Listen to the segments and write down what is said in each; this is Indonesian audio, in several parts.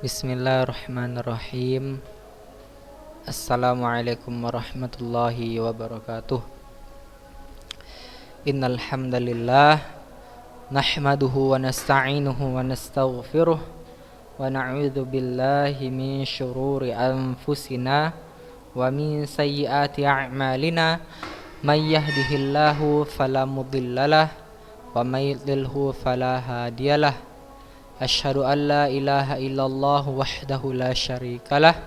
Bismillahirrahmanirrahim. Assalamualaikum warahmatullahi wabarakatuh. Innal hamdalillah nahmaduhu wa nasta'inuhu wa nastaghfiruh wa na'udzu billahi min syururi anfusina wa min sayyiati a'malina may yahdihillahu fala mudhillalah wa may yudlilhu fala hadiyalah. Asyhadu an la ilaha illallah wahdahu la syarikalah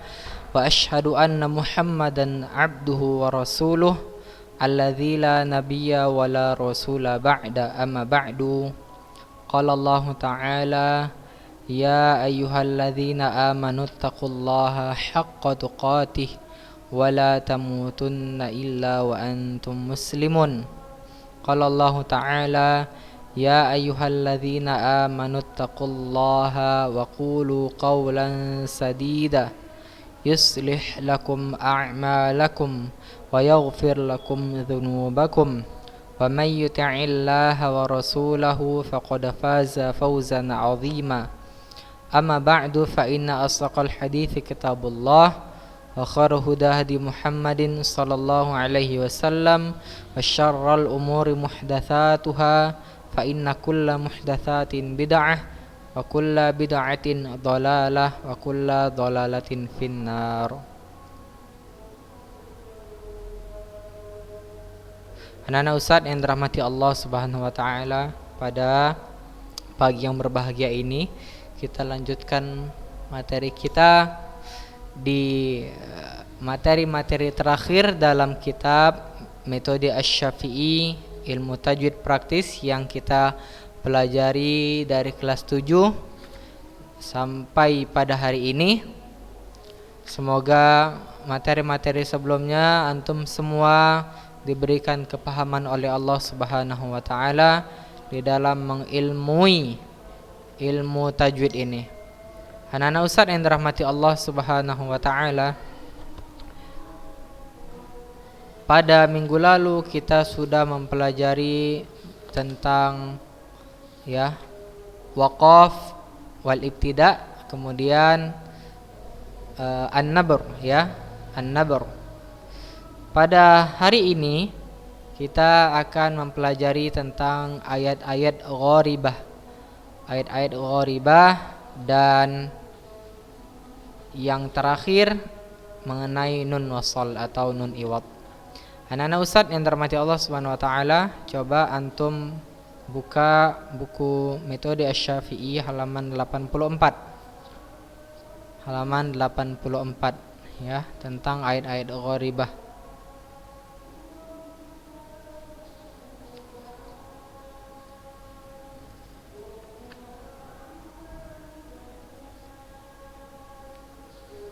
wa asyhadu anna Muhammadan abduhu wa rasuluh alladzi la nabiyya wa la rasula ba'da amma ba'du. Qala Allah ta'ala ya ayyuhalladzina amanu taqullaha haqqa tuqatih wa la tamutunna illa wa antum muslimun. Qala Allah ta'ala ya ayyuhalladzina amanu taqullaha wa qulu qawlan sadida yuslih lakum a'malakum wa yaghfir lakum dhunubakum wa may yuti'illaha wa rasulahu faqad faza fawzan 'azima. Amma ba'du fa inna asdaqal hadithi kitabullah wa khairu huda hadi Muhammadin sallallahu alaihi wasallam wa syarrul umuri muhdatsatuha fa inna kulla muhdatsatin bid'ah wa kulla bid'atin dhalalah wa kulla dhalalatin finnar. Anak-anak Ustadz yang dirahmati Allah Subhanahu wa taala, pada pagi yang berbahagia ini kita lanjutkan materi kita di materi-materi terakhir dalam kitab Metode Asy-Syafi'i Ilmu Tajwid Praktis yang kita pelajari dari kelas 7 sampai pada hari ini. Semoga materi-materi sebelumnya antum semua diberikan kepahaman oleh Allah Subhanahu wa taala di dalam mengilmui ilmu tajwid ini. Anak-anak Ustadz yang dirahmati Allah Subhanahu wa taala, pada minggu lalu kita sudah mempelajari tentang waqaf wal ibtida, kemudian an-nabr an-nabr. Pada hari ini kita akan mempelajari tentang ayat-ayat gharibah dan yang terakhir mengenai nun wasal atau nun iwad. Anak-anak Ustadz yang dirahmati Allah Subhanahu wa taala, coba antum buka buku Metode Asy-Syafi'i halaman 84. Halaman 84 tentang ayat-ayat gharibah.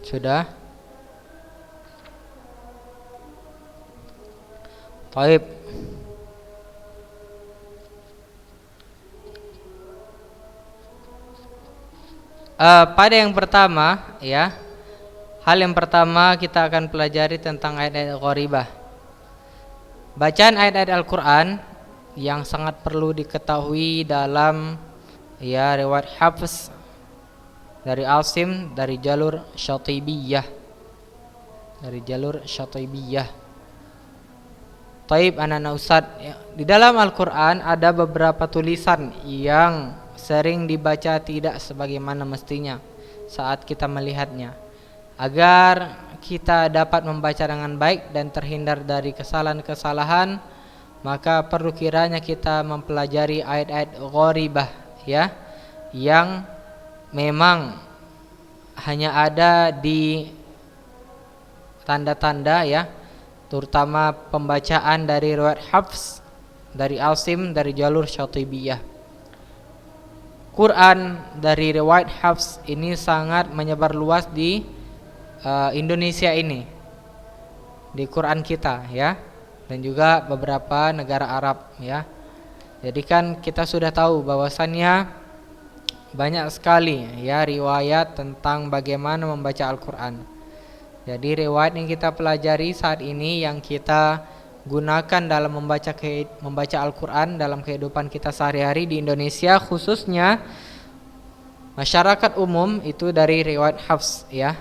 Sudah? Baik. Pada yang pertama hal yang pertama kita akan pelajari tentang ayat-ayat gharibah. Bacaan ayat-ayat Al-Qur'an yang sangat perlu diketahui dalam riwayat Hafs dari Asim dari jalur Syatibiyah. Taib anak-anak Ustadz, di dalam Al-Quran ada beberapa tulisan yang sering dibaca tidak sebagaimana mestinya saat kita melihatnya. Agar kita dapat membaca dengan baik dan terhindar dari kesalahan-kesalahan, maka perlu kiranya kita mempelajari ayat-ayat gharibah yang memang hanya ada di tanda-tanda terutama pembacaan dari riwayat Hafs dari Asim dari jalur Syatibiyah. Quran dari riwayat Hafs ini sangat menyebar luas di Indonesia ini, di Quran kita dan juga beberapa negara Arab Jadi kan kita sudah tahu bahwasannya banyak sekali riwayat tentang bagaimana membaca Al-Quran. Jadi riwayat yang kita pelajari saat ini yang kita gunakan dalam membaca Al-Quran dalam kehidupan kita sehari-hari di Indonesia khususnya Masyarakat umum itu dari riwayat Hafs ya.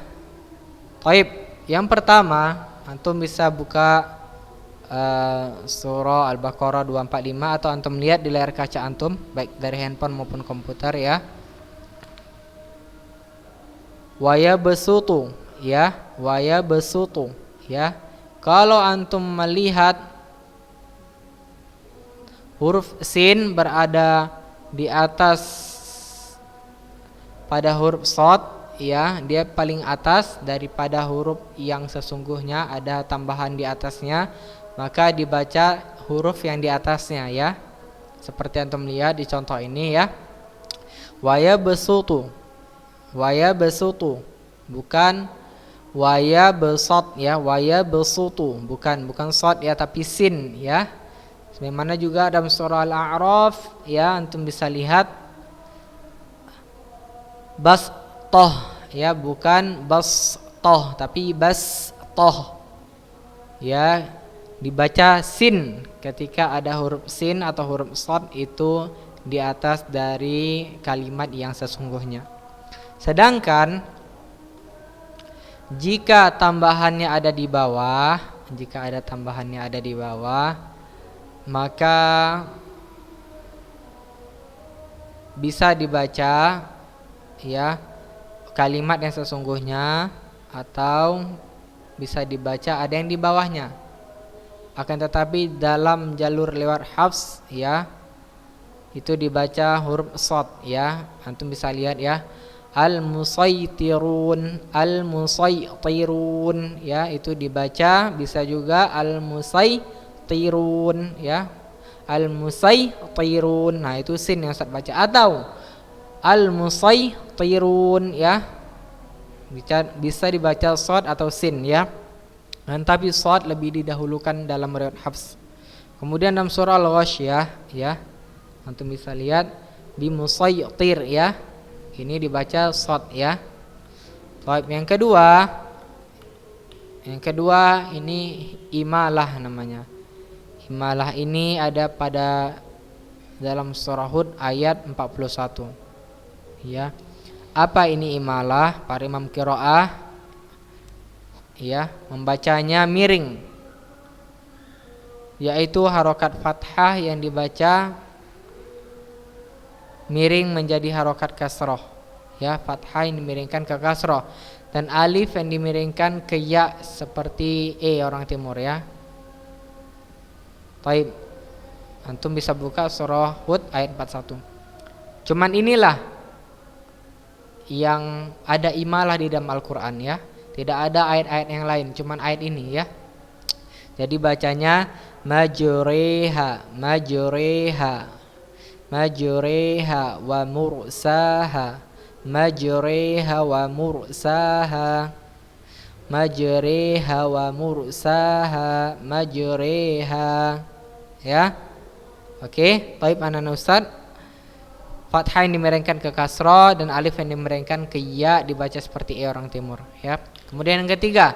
Taib, yang pertama antum bisa buka surah Al-Baqarah 245 atau antum lihat di layar kaca antum baik dari handphone maupun komputer ya. Waya besutu ya, waya besutu ya. Kalau antum melihat huruf sin berada di atas pada huruf shad ya, dia paling atas daripada huruf yang sesungguhnya, ada tambahan di atasnya, maka dibaca huruf yang di atasnya ya. Seperti antum lihat di contoh ini ya. Waya besutu. Waya besutu. Bukan waya besot ya, waya besutu. Bukan shad ya, tapi sin ya. Sebagaimana juga dalam surah Al-A'raf ya, antum bisa lihat bastoh ya, bukan bastoh tapi bastoh ya, dibaca sin ketika ada huruf sin atau huruf shad itu di atas dari kalimat yang sesungguhnya. Sedangkan jika tambahannya ada di bawah, jika ada tambahannya ada di bawah, maka bisa dibaca ya kalimat yang sesungguhnya atau bisa dibaca ada yang di bawahnya. Akan tetapi dalam jalur lewat Hafs ya, itu dibaca huruf shad ya. Antum bisa lihat ya, al-musaytirun, al-musaytirun ya, itu dibaca bisa juga al-musaytirun ya, al-musaytirun. Nah, itu sin yang Ustaz baca, atau al-musaytirun ya, bisa dibaca shad atau sin ya. Tapi shad lebih didahulukan dalam riwayat Hafs. Kemudian dalam surah Al-Ghasyiyah ya, antum bisa lihat di musaytir ya, ini dibaca shad ya. Baik, yang kedua ini imalah namanya. Imalah ini ada pada dalam surah Hud ayat 41 ya. Apa ini imalah? Para imam qiraah ya membacanya miring, yaitu harokat fathah yang dibaca miring menjadi harokat kasroh ya, fathah yang dimiringkan ke kasroh dan alif yang dimiringkan ke ya seperti orang timur ya. Baik, antum bisa buka surah Hud ayat 41. Cuman inilah yang ada imalah di dalam Al-Quran ya. Tidak ada ayat-ayat yang lain, cuman ayat ini ya. Jadi bacanya majriha, majriha, majriha wa mursaha, majriha wa mursaha, majriha wa mursaha, majriha ya. Oke, baik anak Ustaz. Fathah yang dimiringkan ke kasrah dan alif yang dimiringkan ke ya dibaca seperti orang timur ya. Kemudian yang ketiga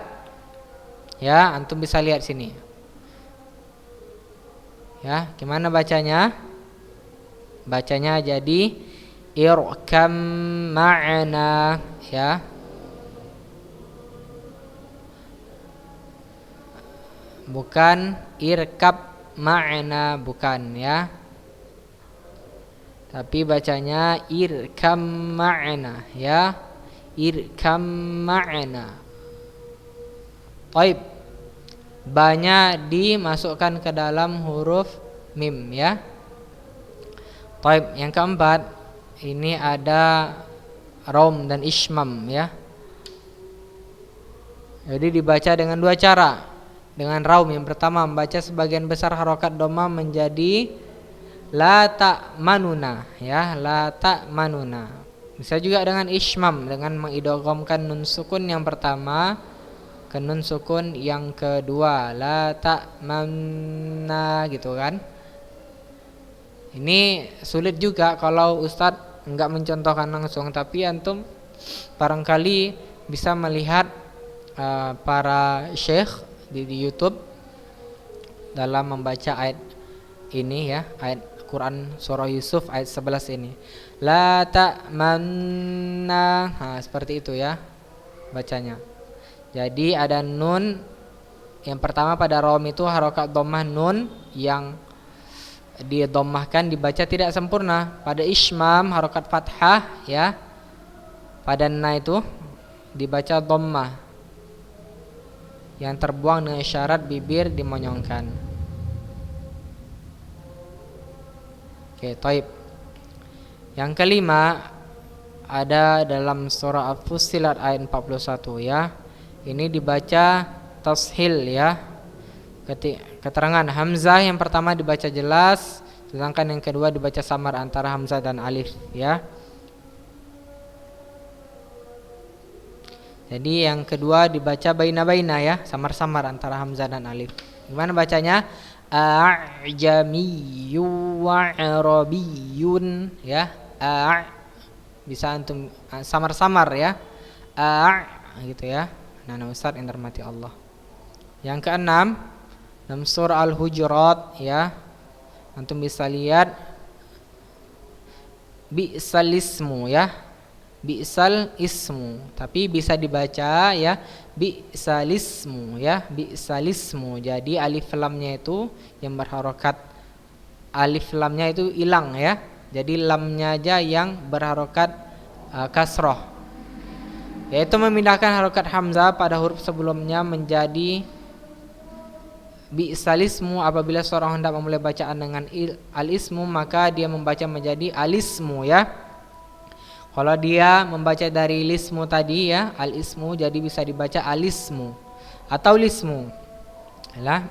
ya, antum bisa lihat sini ya, gimana bacanya? Bacanya jadi irkam ma'ana ya. Bukan irkab ma'ana, bukan ya. Tapi bacanya irkam ma'ana ya, irkam ma'ana. Taib, banyak dimasukkan ke dalam huruf mim ya. Taib, yang keempat ini ada rom dan ismam ya. Jadi dibaca dengan dua cara. Dengan raum yang pertama membaca sebagian besar harokat dhamma menjadi la ta'manuna ya, la ta'manuna. Bisa juga dengan ismam, dengan mengidghamkan nun sukun yang pertama ke nun sukun yang kedua, la ta'manna gitu kan. Ini sulit juga kalau Ustadz enggak mencontohkan langsung, tapi antum barangkali bisa melihat para syekh di YouTube dalam membaca ayat ini ya, ayat Quran surah Yusuf ayat 11 ini. La ta'manna. Seperti itu ya bacanya. Jadi ada nun yang pertama pada rom itu harokat dhammah nun yang didommahkan dibaca tidak sempurna. Pada ismam harokat fathah ya. Pada na itu dibaca dhammah yang terbuang dengan isyarat bibir dimonyongkan. Oke, taib. Yang kelima ada dalam surah Al-Fussilat ayat 41 ya. Ini dibaca tashil ya. Keterangan hamzah yang pertama dibaca jelas, sedangkan yang kedua dibaca samar antara hamzah dan alif ya. Jadi yang kedua dibaca baina-baina ya, samar-samar antara hamzah dan alif. Gimana bacanya? A'jamiyyu wa 'arabiyyun ya. Bisa antum samar-samar ya. Gitu ya. Nah, Ustaz yang dirahmati Allah. Yang keenam dalam surah Al-Hujurat ya. Antum bisa lihat bi'sal ismu ya. Bi'sal ismu, tapi bisa dibaca ya bi'sal ismu ya, bi'sal ismu. Jadi alif lamnya itu yang berharokat, alif lamnya itu hilang ya. Jadi lamnya aja yang berharokat kasroh, yaitu memindahkan harokat hamzah pada huruf sebelumnya menjadi bi'sal ismu. Apabila seorang hendak memulai bacaan dengan al-ismu, maka dia membaca menjadi al-ismu ya. Kalau dia membaca dari lismu tadi ya, al-ismu, jadi bisa dibaca alismu atau lismu.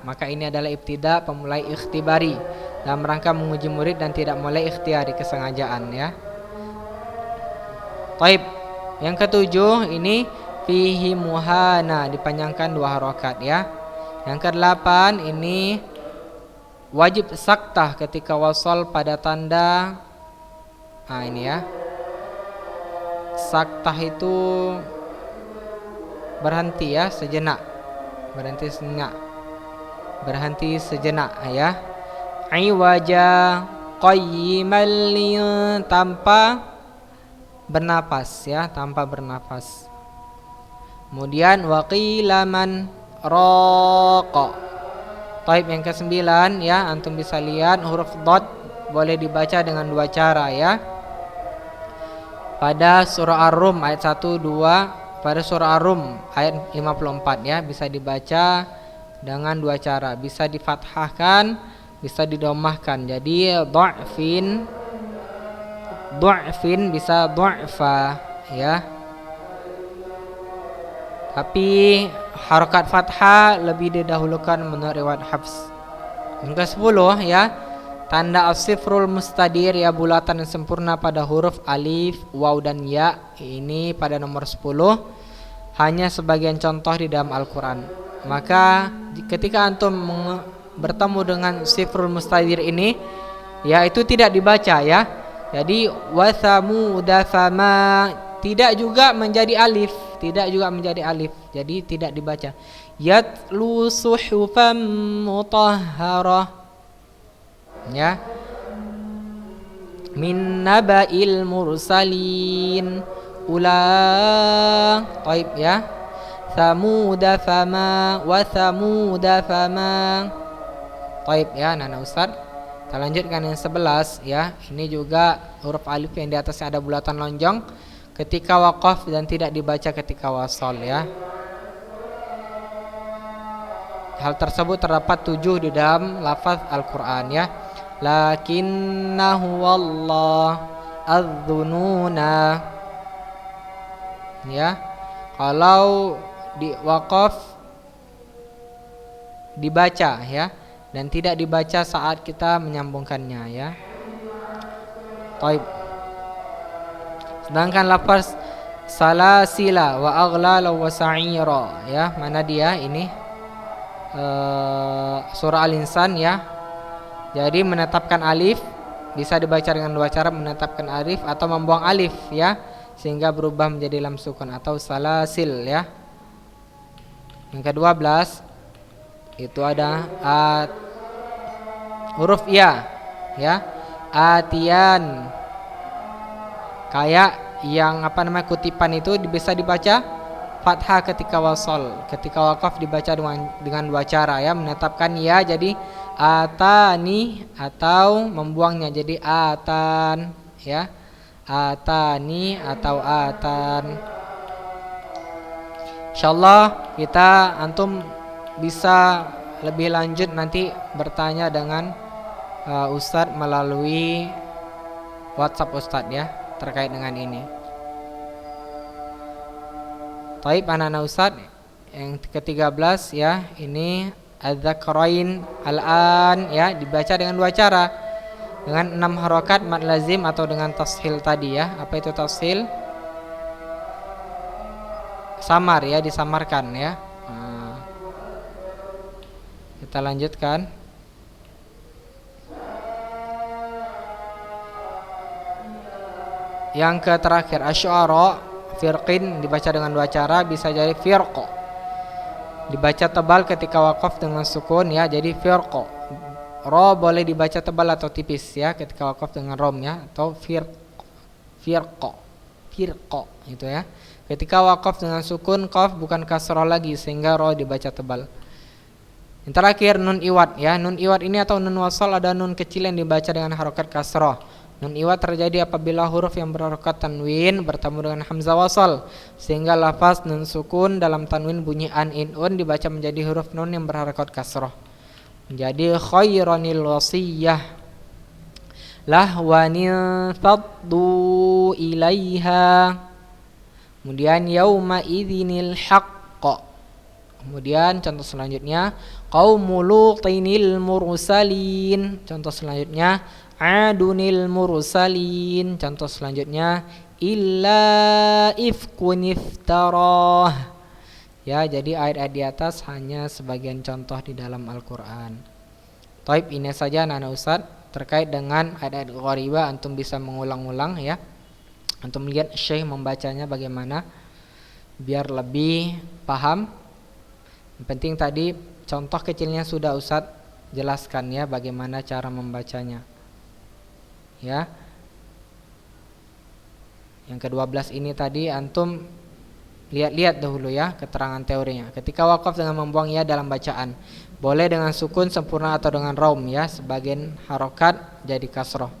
Maka ini adalah ibtida, pemulai ikhtibari dalam rangka menguji murid dan tidak mulai ikhtiari, kesengajaan ya. Taib. Yang ketujuh ini fihi muhana, dipanjangkan 2 harokat ya. Yang kedelapan ini wajib saktah ketika wasal pada tanda ini ya. Saktah itu berhenti ya, sejenak. Berhenti sejenak ya. Iwaja qayyimal, tanpa bernapas ya, tanpa bernapas. Kemudian waqilaman raqa. Taib. Yang ke-9 ya, antum bisa lihat huruf dhad boleh dibaca dengan 2 cara ya. Pada surah Ar-Rum ayat 1, 2, pada surah Ar-Rum ayat 54 ya, bisa dibaca dengan 2 cara, bisa difathahkan, bisa didomahkan. Jadi du'fin bisa du'fa ya. Tapi harokat fathah lebih didahulukan menurut riwayat Hafs. Yang ke-10 ya, tanda as-sifrul mustadir ya, bulatan yang sempurna pada huruf alif, waw dan ya. Ini pada nomor 10, hanya sebagian contoh di dalam Al-Quran. Maka ketika antum bertemu dengan sifrul mustadir ini ya, itu tidak dibaca ya. Jadi wathamuda fama tidak juga menjadi alif, jadi tidak dibaca. Yatlu suhufan mutahharah ya, min naba'il mursalin taib ya. Thamuda fama wa thamuda fama. Taib ya Nana Ustaz. Kita lanjutkan yang 11 ya. Ini juga huruf alif yang di atasnya ada bulatan lonjong ketika waqaf dan tidak dibaca ketika wasal ya. Hal tersebut terdapat 7 di dalam lafaz Al-Quran ya. Lakinnahu wallah adz-dzununa ya. Kalau di waqaf dibaca ya, dan tidak dibaca saat kita menyambungkannya ya. Taib. Sedangkan lafaz salasila wa aghlala wa sa'ira ya, mana dia ini surah Al-Insan ya. Jadi menetapkan alif bisa dibaca dengan 2 cara, menetapkan alif atau membuang alif ya, sehingga berubah menjadi lam sukun atau salasil ya. Yang ke-12 itu ada huruf ya ya, atian Kayak yang kutipan itu bisa dibaca fathah ketika wasol, ketika wakaf dibaca dengan dua cara ya, menetapkan ya jadi atani atau membuangnya jadi atan ya. Atani atau atan. Insyaallah kita antum bisa lebih lanjut nanti bertanya dengan Ustadz melalui WhatsApp Ustadz ya terkait dengan ini. Taib anak-anak Ustadz yang ke-13 ya, ini adzakarain al-an ya, dibaca dengan dua cara, dengan 6 harokat mad lazim atau dengan tashil tadi ya. Apa itu tashil? Samar ya, disamarkan ya. Kita lanjutkan. Yang ke terakhir asy'ara firqin dibaca dengan dua cara, bisa jadi firqa. Dibaca tebal ketika wakaf dengan sukun ya, jadi firqa. Ro boleh dibaca tebal atau tipis ya ketika wakaf dengan rom ya, atau firqa gitu ya. Ketika wakaf dengan sukun qaf bukan kasrah lagi sehingga ro dibaca tebal. Yang terakhir nun iwad ya. Nun iwad ini atau nun wasal ada nun kecil yang dibaca dengan harokat kasrah. Nun iwad terjadi apabila huruf yang berharokat tanwin bertemu dengan hamzah wasal sehingga lafaz nun sukun dalam tanwin bunyi an in un dibaca menjadi huruf nun yang berharokat kasrah. Menjadi khairanil wasiyah lahwanin faddu ilaiha. Kemudian yauma idzinil haqq. Kemudian contoh selanjutnya qaumul lutinil mursalin. Contoh selanjutnya adunil mursalin. Contoh selanjutnya illa ifkun iftarah. Ya, jadi ayat-ayat di atas hanya sebagian contoh di dalam Al-Qur'an. Taib, ini saja anak-anak Ustadz terkait dengan ayat-ayat gharibah. Antum bisa mengulang-ulang ya. Antum lihat Syekh membacanya bagaimana biar lebih paham. Yang penting tadi contoh kecilnya sudah Ustadz jelaskan ya bagaimana cara membacanya. Ya. Yang ke-12 ini tadi antum lihat-lihat dahulu ya keterangan teorinya. Ketika wakaf dengan membuang ya dalam bacaan, boleh dengan sukun sempurna atau dengan raum ya, sebagian harokat jadi kasroh.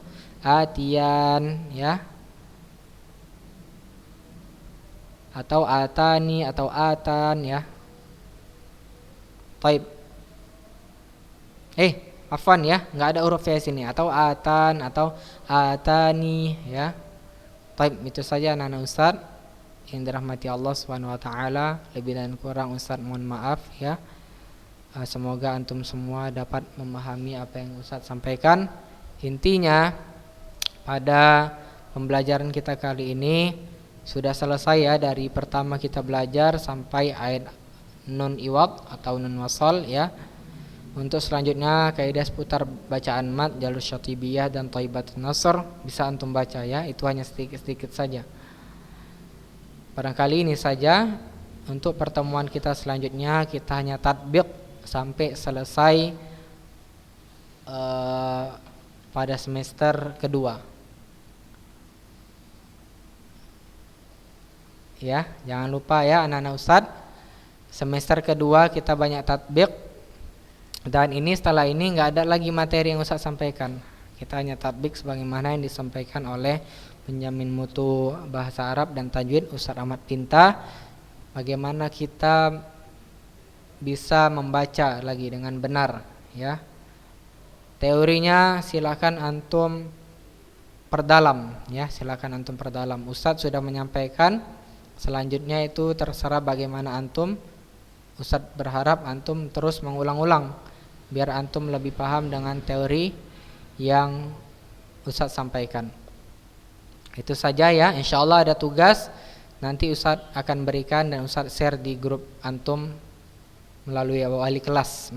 Atian ya, atau atani atau atan ya. Taib. Afwan ya, nggak ada huruf ya sini, atau atan atau atani ya. Taib, itu saja anak-anak Ustadz yang dirahmati Allah Subhanahu wa taala. Lebih dan kurang Ustadz mohon maaf ya. Semoga antum semua dapat memahami apa yang Ustadz sampaikan. Intinya pada pembelajaran kita kali ini sudah selesai ya, dari pertama kita belajar sampai ayat nun iwad atau nun wasal ya. Untuk selanjutnya kaidah seputar bacaan mad, jalur syatibiyah dan thaibatun nasr bisa antum baca ya. Itu hanya sedikit-sedikit saja. Barangkali ini saja. Untuk pertemuan kita selanjutnya kita hanya tatbiq sampai selesai pada semester kedua. Ya, jangan lupa ya anak-anak Ustadz, semester kedua kita banyak tatbiq. Dan ini setelah ini nggak ada lagi materi yang Ustadz sampaikan. Kita hanya tatbiq sebagaimana yang disampaikan oleh penjamin mutu bahasa Arab dan tajwid Ustadz Ahmad Pinta. Bagaimana kita bisa membaca lagi dengan benar ya. Teorinya silakan antum perdalam ya, silakan antum perdalam. Ustadz sudah menyampaikan. Selanjutnya itu terserah bagaimana antum. Ustadz berharap antum terus mengulang-ulang biar antum lebih paham dengan teori yang Ustadz sampaikan. Itu saja ya. Insyaallah ada tugas nanti Ustadz akan berikan dan Ustadz share di grup antum melalui wali kelas.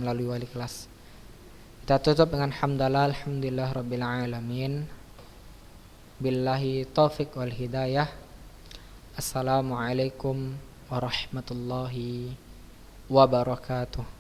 Kita tutup dengan hamdalah, alhamdulillah rabbil alamin. Billahi taufiq wal hidayah. Assalamualaikum warahmatullahi wabarakatuh.